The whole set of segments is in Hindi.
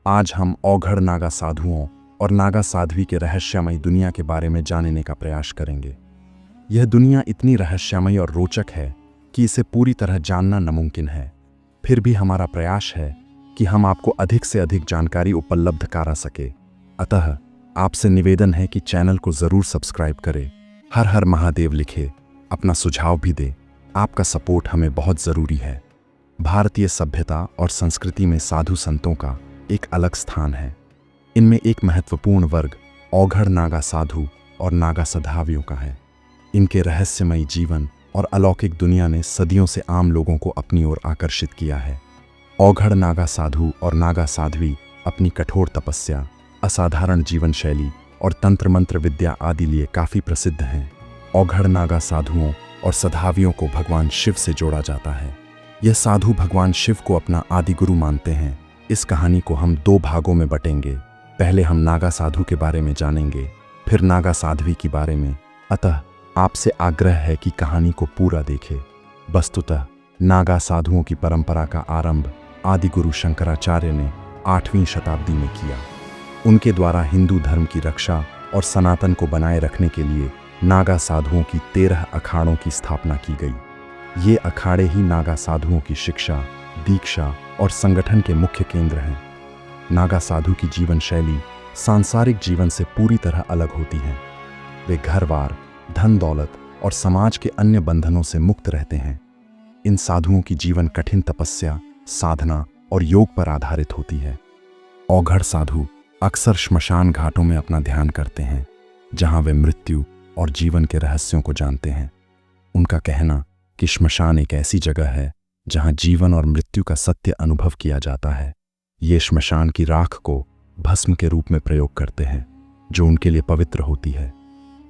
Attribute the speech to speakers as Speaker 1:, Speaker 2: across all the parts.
Speaker 1: आज हम औघड़ नागा साधुओं और नागा साध्वी के रहस्यमयी दुनिया के बारे में जानने का प्रयास करेंगे। यह दुनिया इतनी रहस्यमयी और रोचक है कि इसे पूरी तरह जानना नामुमकिन है। फिर भी हमारा प्रयास है कि हम आपको अधिक से अधिक जानकारी उपलब्ध करा सके। अतः आपसे निवेदन है कि चैनल को जरूर सब्सक्राइब करें, हर हर महादेव लिखे, अपना सुझाव भी दे। आपका सपोर्ट हमें बहुत ज़रूरी है। भारतीय सभ्यता और संस्कृति में साधु संतों का एक अलग स्थान है। इनमें एक महत्वपूर्ण वर्ग औघड़ नागा साधु और नागा साध्वियों का है। इनके रहस्यमयी जीवन और अलौकिक दुनिया ने सदियों से आम लोगों को अपनी ओर आकर्षित किया है। औघड़ नागा साधु और नागा साध्वी अपनी कठोर तपस्या, असाधारण जीवन शैली और तंत्र मंत्र विद्या आदि लिए काफ़ी प्रसिद्ध हैं। औघड़ नागा साधुओं और साध्वियों को भगवान शिव से जोड़ा जाता है। यह साधु भगवान शिव को अपना आदि गुरु मानते हैं। इस कहानी को हम 2 भागों में बटेंगे। पहले हम नागा साधु के बारे में जानेंगे, फिर नागा साध्वी के बारे में। अतः आपसे आग्रह है कि कहानी को पूरा देखें। वस्तुतः नागा साधुओं की परंपरा का आरंभ आदि गुरु शंकराचार्य ने 8वीं शताब्दी में किया। उनके द्वारा हिंदू धर्म की रक्षा और सनातन को बनाए रखने के लिए नागा साधुओं की 13 अखाड़ों की स्थापना की गई। ये अखाड़े ही नागा साधुओं की शिक्षा, दीक्षा और संगठन के मुख्य केंद्र हैं। नागा साधु की जीवन शैली सांसारिक जीवन से पूरी तरह अलग होती है। वे घर-बार, धन दौलत और समाज के अन्य बंधनों से मुक्त रहते हैं। इन साधुओं की जीवन कठिन तपस्या, साधना और योग पर आधारित होती है। औघड़ साधु अक्सर श्मशान घाटों में अपना ध्यान करते हैं, जहां वे मृत्यु और जीवन के रहस्यों को जानते हैं। उनका कहना कि श्मशान एक ऐसी जगह है जहां जीवन और मृत्यु का सत्य अनुभव किया जाता है। ये श्मशान की राख को भस्म के रूप में प्रयोग करते हैं, जो उनके लिए पवित्र होती है।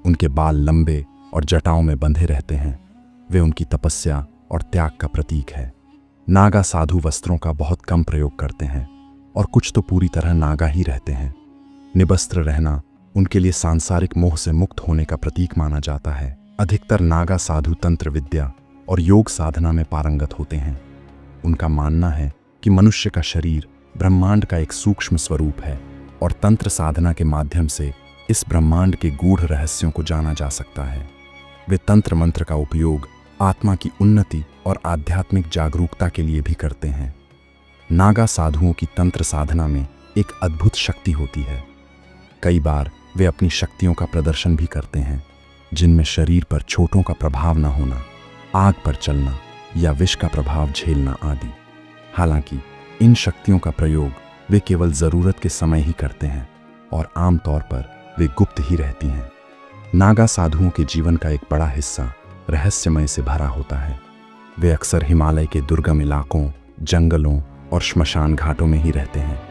Speaker 1: उनके बाल लंबे और जटाओं में बंधे रहते हैं। वे उनकी तपस्या और त्याग का प्रतीक है। नागा साधु वस्त्रों का बहुत कम प्रयोग करते हैं और कुछ तो पूरी तरह नागा ही रहते हैं। निवस्त्र रहना उनके लिए सांसारिक मोह से मुक्त होने का प्रतीक माना जाता है। अधिकतर नागा साधु तंत्र विद्या और योग साधना में पारंगत होते हैं। उनका मानना है कि मनुष्य का शरीर ब्रह्मांड का एक सूक्ष्म स्वरूप है और तंत्र साधना के माध्यम से इस ब्रह्मांड के गूढ़ रहस्यों को जाना जा सकता है। वे तंत्र मंत्र का उपयोग आत्मा की उन्नति और आध्यात्मिक जागरूकता के लिए भी करते हैं। नागा साधुओं की तंत्र साधना में एक अद्भुत शक्ति होती है। कई बार वे अपनी शक्तियों का प्रदर्शन भी करते हैं, जिनमें शरीर पर चोटों का प्रभाव न होना, आग पर चलना या विष का प्रभाव झेलना आदि। हालांकि इन शक्तियों का प्रयोग वे केवल ज़रूरत के समय ही करते हैं और आमतौर पर वे गुप्त ही रहती हैं। नागा साधुओं के जीवन का एक बड़ा हिस्सा रहस्यमय से भरा होता है। वे अक्सर हिमालय के दुर्गम इलाकों, जंगलों और श्मशान घाटों में ही रहते हैं।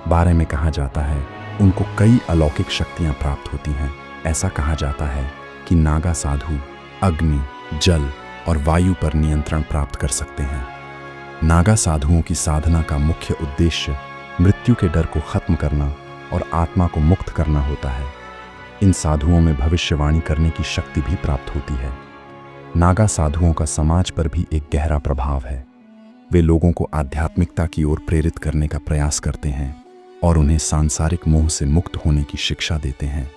Speaker 1: बारे में कहा जाता है उनको कई अलौकिक शक्तियां प्राप्त होती हैं। ऐसा कहा जाता है कि नागा साधु अग्नि, जल और वायु पर नियंत्रण प्राप्त कर सकते हैं। नागा साधुओं की साधना का मुख्य उद्देश्य मृत्यु के डर को खत्म करना और आत्मा को मुक्त करना होता है। इन साधुओं में भविष्यवाणी करने की शक्ति भी प्राप्त होती है। नागा साधुओं का समाज पर भी एक गहरा प्रभाव है। वे लोगों को आध्यात्मिकता की ओर प्रेरित करने का प्रयास करते हैं और उन्हें सांसारिक मोह से मुक्त होने की शिक्षा देते हैं।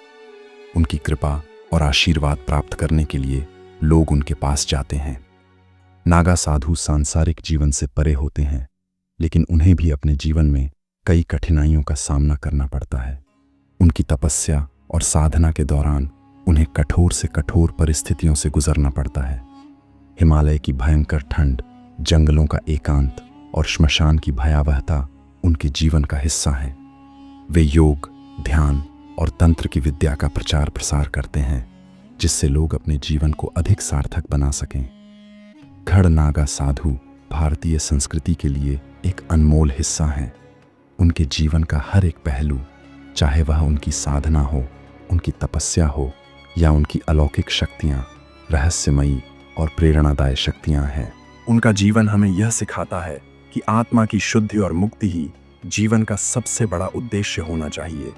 Speaker 1: उनकी कृपा और आशीर्वाद प्राप्त करने के लिए लोग उनके पास जाते हैं। नागा साधु सांसारिक जीवन से परे होते हैं, लेकिन उन्हें भी अपने जीवन में कई कठिनाइयों का सामना करना पड़ता है। उनकी तपस्या और साधना के दौरान उन्हें कठोर से कठोर परिस्थितियों से गुजरना पड़ता है। हिमालय की भयंकर ठंड, जंगलों का एकांत और श्मशान की भयावहता उनके जीवन का हिस्सा है। वे योग, ध्यान और तंत्र की विद्या का प्रचार प्रसार करते हैं, जिससे लोग अपने जीवन को अधिक सार्थक बना सकें। घड़ नागा साधु भारतीय संस्कृति के लिए एक अनमोल हिस्सा है। उनके जीवन का हर एक पहलू, चाहे वह उनकी साधना हो, उनकी तपस्या हो या उनकी अलौकिक शक्तियाँ, रहस्यमयी और प्रेरणादायी शक्तियाँ हैं। उनका जीवन हमें यह सिखाता है कि आत्मा की शुद्धि और मुक्ति ही जीवन का सबसे बड़ा उद्देश्य होना चाहिए।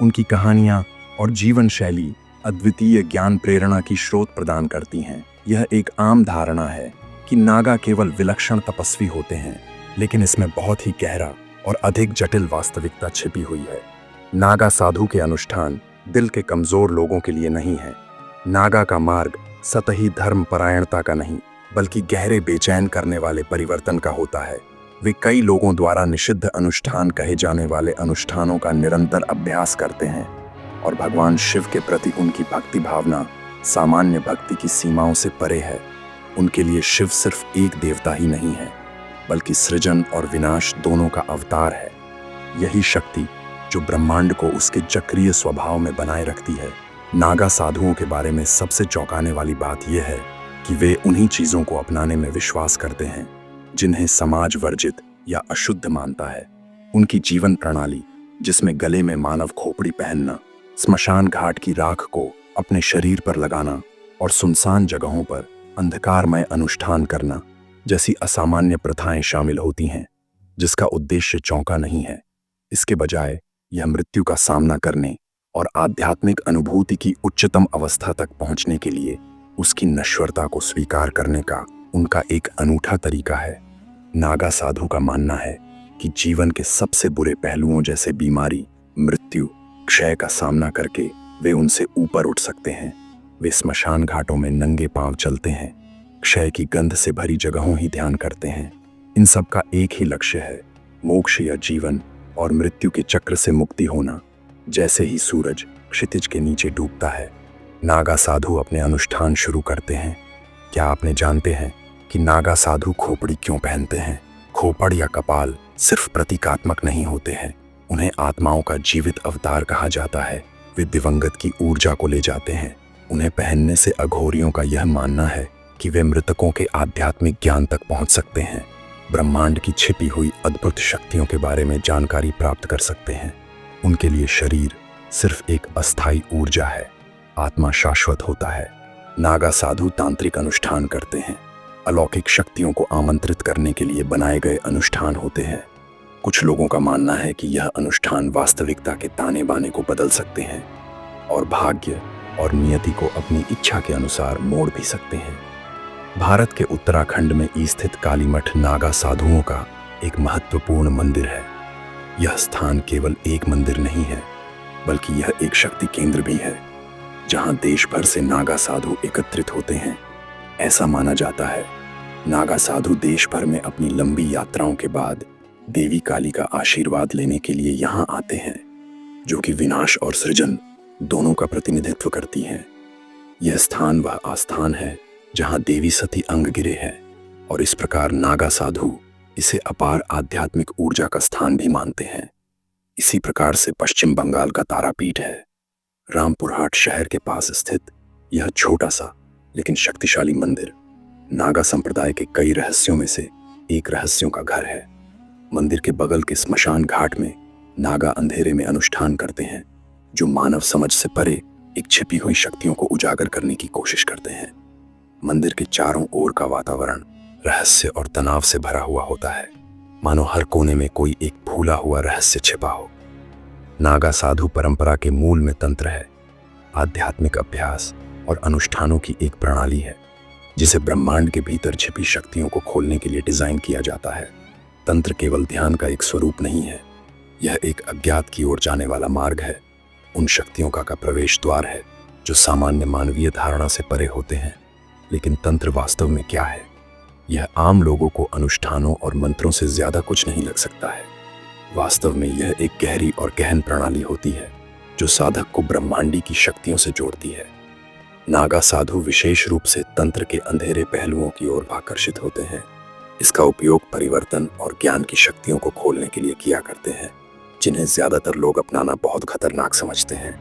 Speaker 1: उनकी कहानियाँ और जीवन शैली अद्वितीय ज्ञान प्रेरणा की स्रोत प्रदान करती हैं। यह एक आम धारणा है कि नागा केवल विलक्षण तपस्वी होते हैं, लेकिन इसमें बहुत ही गहरा और अधिक जटिल वास्तविकता छिपी हुई है। नागा साधु के अनुष्ठान दिल के कमजोर लोगों के लिए नहीं है। नागा का मार्ग सतही धर्म परायणता का नहीं, बल्कि गहरे बेचैन करने वाले परिवर्तन का होता है। वे कई लोगों द्वारा निषिद्ध अनुष्ठान कहे जाने वाले अनुष्ठानों का निरंतर अभ्यास करते हैं और भगवान शिव के प्रति उनकी भक्ति भावना सामान्य भक्ति की सीमाओं से परे है। उनके लिए शिव सिर्फ एक देवता ही नहीं है, बल्कि सृजन और विनाश दोनों का अवतार है। यही शक्ति जो ब्रह्मांड को उसके चक्रीय स्वभाव में बनाए रखती है। नागा साधुओं के बारे में सबसे चौंकाने वाली बात यह है कि वे उन्हीं चीजों को अपनाने में विश्वास करते हैं जिन्हें समाज वर्जित या अशुद्ध मानता है। उनकी जीवन प्रणाली, जिसमें गले में मानव खोपड़ी पहनना, स्मशान घाट की राख को अपने शरीर पर लगाना और सुनसान जगहों पर अंधकारमय अनुष्ठान करना जैसी असामान्य प्रथाएं शामिल होती हैं, जिसका उद्देश्य चौंका नहीं है। इसके बजाय यह मृत्यु का सामना करने और आध्यात्मिक अनुभूति की उच्चतम अवस्था तक पहुंचने के लिए उसकी नश्वरता को स्वीकार करने का उनका एक अनूठा तरीका है। नागा साधु का मानना है कि जीवन के सबसे बुरे पहलुओं जैसे बीमारी, मृत्यु, क्षय का सामना करके वे उनसे ऊपर उठ सकते हैं। वे स्मशान घाटों में नंगे पांव चलते हैं, क्षय की गंध से भरी जगहों ही ध्यान करते हैं। इन सब का एक ही लक्ष्य है, मोक्ष या जीवन और मृत्यु के चक्र से मुक्ति होना। जैसे ही सूरज क्षितिज के नीचे डूबता है, नागा साधु अपने अनुष्ठान शुरू करते हैं। क्या आपने जानते हैं कि नागा साधु खोपड़ी क्यों पहनते हैं? खोपड़ या कपाल सिर्फ प्रतीकात्मक नहीं होते हैं, उन्हें आत्माओं का जीवित अवतार कहा जाता है। वे दिवंगत की ऊर्जा को ले जाते हैं। उन्हें पहनने से अघोरियों का यह मानना है कि वे मृतकों के आध्यात्मिक ज्ञान तक पहुंच सकते हैं, ब्रह्मांड की छिपी हुई अद्भुत शक्तियों के बारे में जानकारी प्राप्त कर सकते हैं। उनके लिए शरीर सिर्फ एक अस्थायी ऊर्जा है, आत्मा शाश्वत होता है। नागा साधु तांत्रिक अनुष्ठान करते हैं, अलौकिक शक्तियों को आमंत्रित करने के लिए बनाए गए अनुष्ठान होते हैं। कुछ लोगों का मानना है कि यह अनुष्ठान वास्तविकता के ताने बाने को बदल सकते हैं और भाग्य और नियति को अपनी इच्छा के अनुसार मोड़ भी सकते हैं। भारत के उत्तराखंड में स्थित कालीमठ नागा साधुओं का एक महत्वपूर्ण मंदिर है। यह स्थान केवल एक मंदिर नहीं है, बल्कि यह एक शक्ति केंद्र भी है, जहां देश भर से नागा साधु एकत्रित होते हैं। ऐसा माना जाता है, नागा साधु देश भर में अपनी लंबी यात्राओं के बाद देवी काली का आशीर्वाद लेने के लिए यहाँ आते हैं, जो कि विनाश और सृजन दोनों का प्रतिनिधित्व करती हैं। यह स्थान वह आस्थान है जहाँ देवी सती अंग गिरे हैं, और इस प्रकार नागा साधु इसे अपार आध्यात्मिक ऊर्जा का स्थान भी मानते हैं। इसी प्रकार से पश्चिम बंगाल का तारापीठ है। रामपुरहाट शहर के पास स्थित यह छोटा सा लेकिन शक्तिशाली मंदिर नागा संप्रदाय के कई रहस्यों में से एक रहस्यों का घर है। मंदिर के बगल के स्मशान घाट में नागा अंधेरे में अनुष्ठान करते हैं, जो मानव समझ से परे एक छिपी हुई शक्तियों को उजागर करने की कोशिश करते हैं। मंदिर के चारों ओर का वातावरण रहस्य और तनाव से भरा हुआ होता है, मानो हर कोने में कोई एक भूला हुआ रहस्य छिपा हो। नागा साधु परंपरा के मूल में तंत्र है, आध्यात्मिक अभ्यास और अनुष्ठानों की एक प्रणाली है, जिसे ब्रह्मांड के भीतर छिपी शक्तियों को खोलने के लिए डिजाइन किया जाता है। तंत्र केवल ध्यान का एक स्वरूप नहीं है, यह एक अज्ञात की ओर जाने वाला मार्ग है, उन शक्तियों का प्रवेश द्वार है जो सामान्य मानवीय धारणा से परे होते हैं। लेकिन तंत्र वास्तव में क्या है? यह आम लोगों को अनुष्ठानों और मंत्रों से ज्यादा कुछ नहीं लग सकता है। वास्तव में यह एक गहरी और गहन प्रणाली होती है जो साधक को ब्रह्मांडी की शक्तियों से जोड़ती है। नागा साधु विशेष रूप से तंत्र के अंधेरे पहलुओं की ओर आकर्षित होते हैं। इसका उपयोग परिवर्तन और ज्ञान की शक्तियों को खोलने के लिए किया करते हैं, जिन्हें ज्यादातर लोग अपनाना बहुत खतरनाक समझते हैं।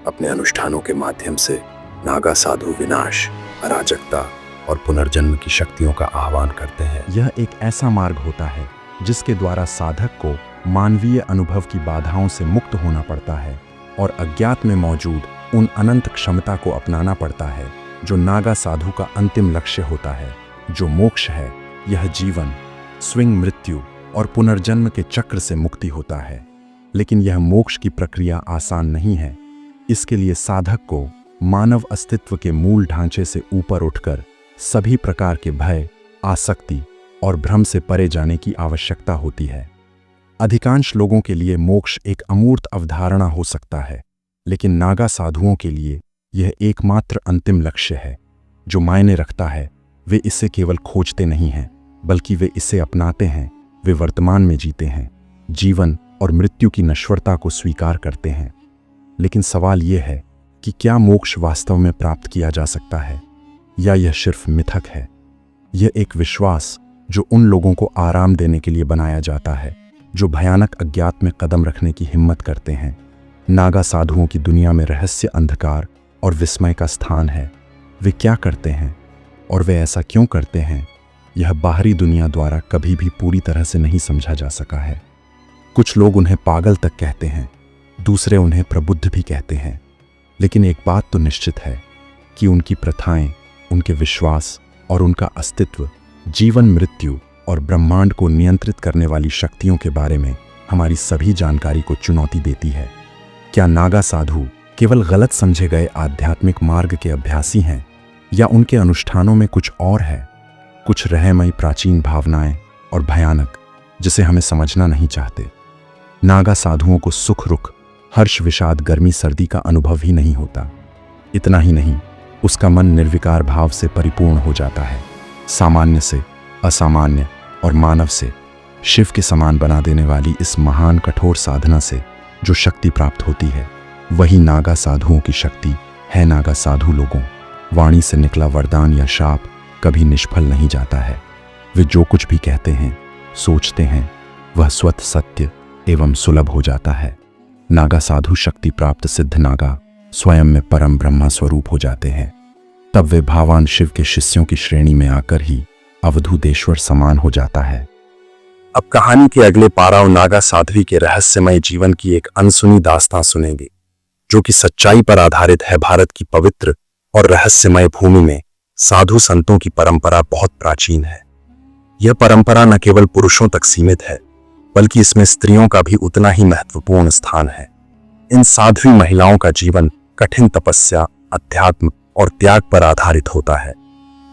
Speaker 1: अपने अनुष्ठानों के माध्यम से नागा साधु विनाश, अराजकता और पुनर्जन्म की शक्तियों का आह्वान करते हैं।
Speaker 2: यह एक ऐसा मार्ग होता है जिसके द्वारा साधक को मानवीय अनुभव की बाधाओं से मुक्त होना पड़ता है और अज्ञात में मौजूद उन अनंत क्षमता को अपनाना पड़ता है जो नागा साधु का अंतिम लक्ष्य होता है, जो मोक्ष है। यह जीवन, स्विंग मृत्यु और पुनर्जन्म के चक्र से मुक्ति होता है। लेकिन यह मोक्ष की प्रक्रिया आसान नहीं है। इसके लिए साधक को मानव अस्तित्व के मूल ढांचे से ऊपर उठकर सभी प्रकार के भय, आसक्ति और भ्रम से परे जाने की आवश्यकता होती है।
Speaker 1: अधिकांश लोगों के लिए मोक्ष एक अमूर्त अवधारणा हो सकता है, लेकिन नागा साधुओं के लिए यह एकमात्र अंतिम लक्ष्य है जो मायने रखता है। वे इसे केवल खोजते नहीं हैं, बल्कि वे इसे अपनाते हैं। वे वर्तमान में जीते हैं, जीवन और मृत्यु की नश्वरता को स्वीकार करते हैं। लेकिन सवाल यह है कि क्या मोक्ष वास्तव में प्राप्त किया जा सकता है, या यह सिर्फ मिथक है? यह एक विश्वास जो उन लोगों को आराम देने के लिए बनाया जाता है जो भयानक अज्ञात में कदम रखने की हिम्मत करते हैं। नागा साधुओं की दुनिया में रहस्य, अंधकार और विस्मय का स्थान है। वे क्या करते हैं और वे ऐसा क्यों करते हैं, यह बाहरी दुनिया द्वारा कभी भी पूरी तरह से नहीं समझा जा सका है। कुछ लोग उन्हें पागल तक कहते हैं, दूसरे उन्हें प्रबुद्ध भी कहते हैं। लेकिन एक बात तो निश्चित है कि उनकी प्रथाएं, उनके विश्वास और उनका अस्तित्व जीवन, मृत्यु और ब्रह्मांड को नियंत्रित करने वाली शक्तियों के बारे में हमारी सभी जानकारी को चुनौती देती है। क्या नागा साधु केवल गलत समझे गए आध्यात्मिक मार्ग के अभ्यासी हैं, या उनके अनुष्ठानों में कुछ और है, कुछ रहमयी प्राचीन भावनाएं और भयानक, जिसे हमें समझना नहीं चाहते? नागा साधुओं को सुख, रुख, हर्ष, विषाद, गर्मी, सर्दी का अनुभव ही नहीं होता। इतना ही नहीं, उसका मन निर्विकार भाव से परिपूर्ण हो जाता है। सामान्य से असामान्य और मानव से शिव के समान बना देने वाली इस महान कठोर साधना से जो शक्ति प्राप्त होती है, वही नागा साधुओं की शक्ति है। नागा साधु लोगों वाणी से निकला वरदान या शाप कभी निष्फल नहीं जाता है। वे जो कुछ भी कहते हैं, सोचते हैं, वह स्वतः सत्य एवं सुलभ हो जाता है। नागा साधु शक्ति प्राप्त सिद्ध नागा स्वयं में परम ब्रह्मा स्वरूप हो जाते हैं। तब वे भावान शिव के शिष्यों की श्रेणी में आकर ही अवधूतेश्वर समान हो जाता है। अब कहानी के अगले पाराव नागा साध्वी के रहस्यमय जीवन की एक अनसुनी दास्तां सुनेंगे, जो कि सच्चाई पर आधारित है। भारत की पवित्र और रहस्यमय भूमि में साधु संतों की परंपरा बहुत प्राचीन है। यह परंपरा न केवल पुरुषों तक सीमित है, बल्कि इसमें स्त्रियों का भी उतना ही महत्वपूर्ण स्थान है। इन साध्वी महिलाओं का जीवन कठिन तपस्या, अध्यात्म और त्याग पर आधारित होता है।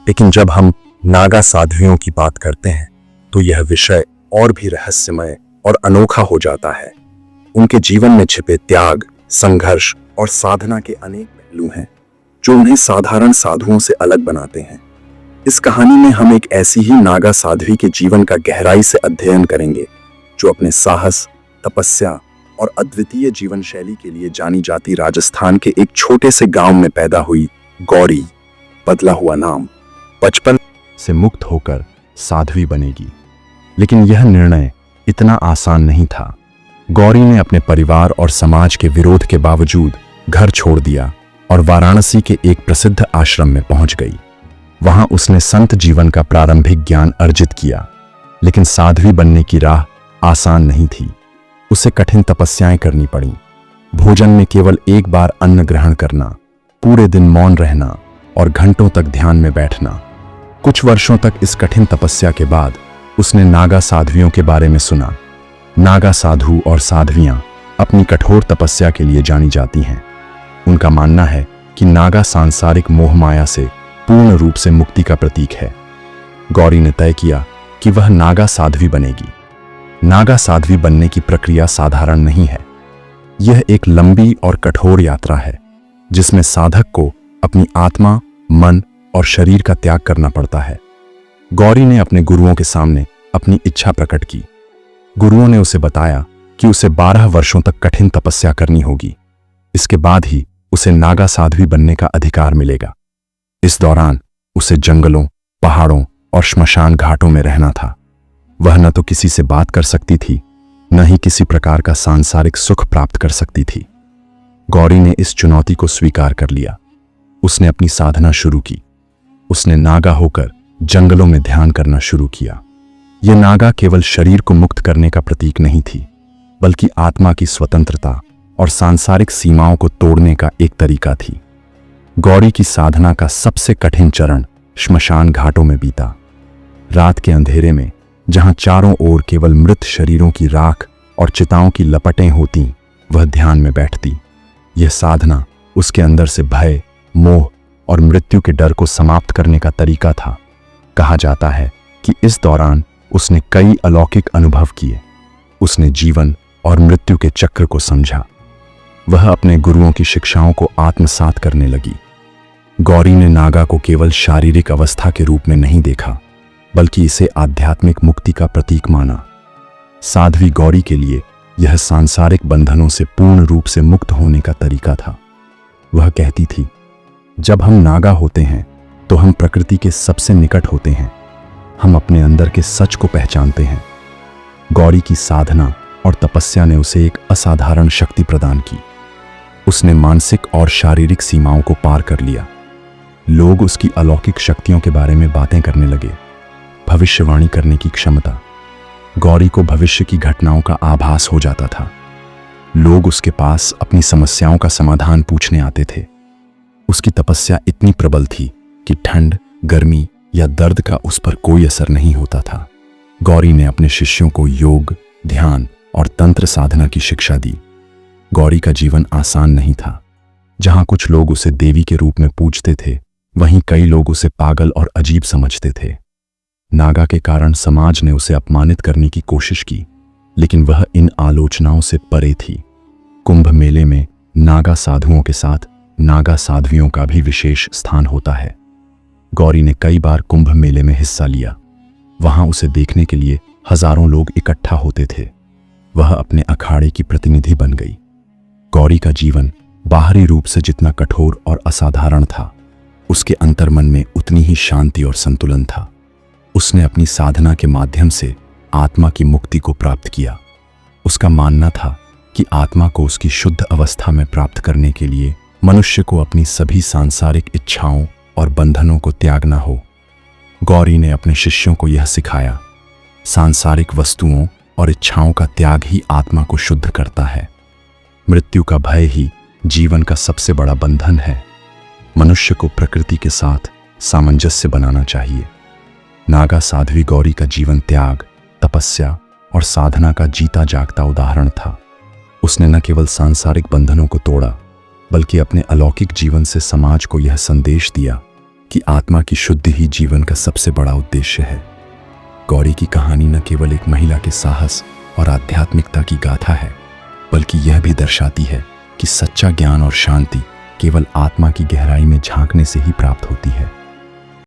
Speaker 1: लेकिन जब हम नागा साध्वियों की बात करते हैं, तो यह विषय और भी रहस्यमय और अनोखा हो जाता है। उनके जीवन में छिपे त्याग, संघर्ष और साधना के अनेक पहलू हैं जो उन्हें साधारण साधुओं से अलग बनाते हैं। इस कहानी में हम एक ऐसी ही नागा साध्वी के जीवन का गहराई से अध्ययन करेंगे, जो अपने साहस, तपस्या और अद्वितीय जीवन शैली के लिए जानी जाती राजस्थान के एक छोटे से गांव में पैदा हुई। गौरी, बदला हुआ नाम, बचपन से मुक्त होकर साध्वी बनेगी। लेकिन यह निर्णय इतना आसान नहीं था। गौरी ने अपने परिवार और समाज के विरोध के बावजूद घर छोड़ दिया और वाराणसी के एक प्रसिद्ध आश्रम में पहुंच गई। वहां उसने संत जीवन का प्रारंभिक ज्ञान अर्जित किया। लेकिन साध्वी बनने की राह आसान नहीं थी। उसे कठिन तपस्याएं करनी पड़ी। भोजन में केवल एक बार अन्न ग्रहण करना, पूरे दिन मौन रहना और घंटों तक ध्यान में बैठना। कुछ वर्षों तक इस कठिन तपस्या के बाद उसने नागा साध्वियों के बारे में सुना। नागा साधु और साध्वियां अपनी कठोर तपस्या के लिए जानी जाती हैं। उनका मानना है कि नागा सांसारिक मोह माया से पूर्ण रूप से मुक्ति का प्रतीक है। गौरी ने तय किया कि वह नागा साध्वी बनेगी। नागा साध्वी बनने की प्रक्रिया साधारण नहीं है। यह एक लंबी और कठोर यात्रा है, जिसमें साधक को अपनी आत्मा, मन और शरीर का त्याग करना पड़ता है। गौरी ने अपने गुरुओं के सामने अपनी इच्छा प्रकट की। गुरुओं ने उसे बताया कि उसे 12 वर्षों तक कठिन तपस्या करनी होगी। इसके बाद ही उसे नागा साध्वी बनने का अधिकार मिलेगा। इस दौरान उसे जंगलों, पहाड़ों और श्मशान घाटों में रहना था। वह न तो किसी से बात कर सकती थी, न ही किसी प्रकार का सांसारिक सुख प्राप्त कर सकती थी। गौरी ने इस चुनौती को स्वीकार कर लिया। उसने अपनी साधना शुरू की। उसने नागा होकर जंगलों में ध्यान करना शुरू किया। यह नागा केवल शरीर को मुक्त करने का प्रतीक नहीं थी, बल्कि आत्मा की स्वतंत्रता और सांसारिक सीमाओं को तोड़ने का एक तरीका थी। गौरी की साधना का सबसे कठिन चरण श्मशान घाटों में बीता। रात के अंधेरे में, जहां चारों ओर केवल मृत शरीरों की राख और चिताओं की लपटें होतीं, वह ध्यान में बैठती। यह साधना उसके अंदर से भय, मोह और मृत्यु के डर को समाप्त करने का तरीका था। कहा जाता है कि इस दौरान उसने कई अलौकिक अनुभव किए।
Speaker 2: उसने जीवन और मृत्यु के चक्र को समझा। वह अपने गुरुओं की शिक्षाओं को आत्मसात करने लगी। गौरी ने नागा को केवल शारीरिक अवस्था के रूप में नहीं देखा, बल्कि इसे आध्यात्मिक मुक्ति का प्रतीक माना। साध्वी गौरी के लिए यह सांसारिक बंधनों से पूर्ण रूप से मुक्त होने का तरीका था। वह कहती थी, जब हम नागा होते हैं तो हम प्रकृति के सबसे निकट होते हैं। हम अपने अंदर के सच को पहचानते हैं। गौरी की साधना और तपस्या ने उसे एक असाधारण शक्ति प्रदान की। उसने मानसिक और शारीरिक सीमाओं को पार कर लिया। लोग उसकी अलौकिक शक्तियों के बारे में बातें करने लगे। भविष्यवाणी करने की क्षमता। गौरी को भविष्य की घटनाओं का आभास हो जाता था। लोग उसके पास अपनी समस्याओं का समाधान पूछने आते थे। उसकी तपस्या इतनी प्रबल थी कि ठंड, गर्मी या दर्द का उस पर कोई असर नहीं होता था। गौरी ने अपने शिष्यों को योग, ध्यान और तंत्र साधना की शिक्षा दी। गौरी का जीवन आसान नहीं था। जहां कुछ लोग उसे देवी के रूप में पूजते थे, वहीं कई लोग उसे पागल और अजीब समझते थे। नागा के कारण समाज ने उसे अपमानित करने की कोशिश की, लेकिन वह इन आलोचनाओं से परे थी। कुंभ मेले में नागा साधुओं के साथ नागा साध्वियों का भी विशेष स्थान होता है। गौरी ने कई बार कुंभ मेले में हिस्सा लिया। वहां उसे देखने के लिए हजारों लोग इकट्ठा होते थे। वह अपने अखाड़े की प्रतिनिधि बन गई। गौरी का जीवन बाहरी रूप से जितना कठोर और असाधारण था, उसके अंतर्मन में उतनी ही शांति और संतुलन था। उसने अपनी साधना के माध्यम से आत्मा की मुक्ति को प्राप्त किया। उसका मानना था कि आत्मा को उसकी शुद्ध अवस्था में प्राप्त करने के लिए मनुष्य को अपनी सभी सांसारिक इच्छाओं और बंधनों को त्यागना हो। गौरी ने अपने शिष्यों को यह सिखाया, सांसारिक वस्तुओं और इच्छाओं का त्याग ही आत्मा को शुद्ध करता है। मृत्यु का भय ही जीवन का सबसे बड़ा बंधन है। मनुष्य को प्रकृति के साथ सामंजस्य बनाना चाहिए। नागा साध्वी गौरी का जीवन त्याग, तपस्या और साधना का जीता जागता उदाहरण था। उसने न केवल सांसारिक बंधनों को तोड़ा, बल्कि अपने अलौकिक जीवन से समाज को यह संदेश दिया कि आत्मा की शुद्धि ही जीवन का सबसे बड़ा उद्देश्य है। गौरी की कहानी न केवल एक महिला के साहस और आध्यात्मिकता की गाथा है, बल्कि यह भी दर्शाती है कि सच्चा ज्ञान और शांति केवल आत्मा की गहराई में झांकने से ही प्राप्त होती है।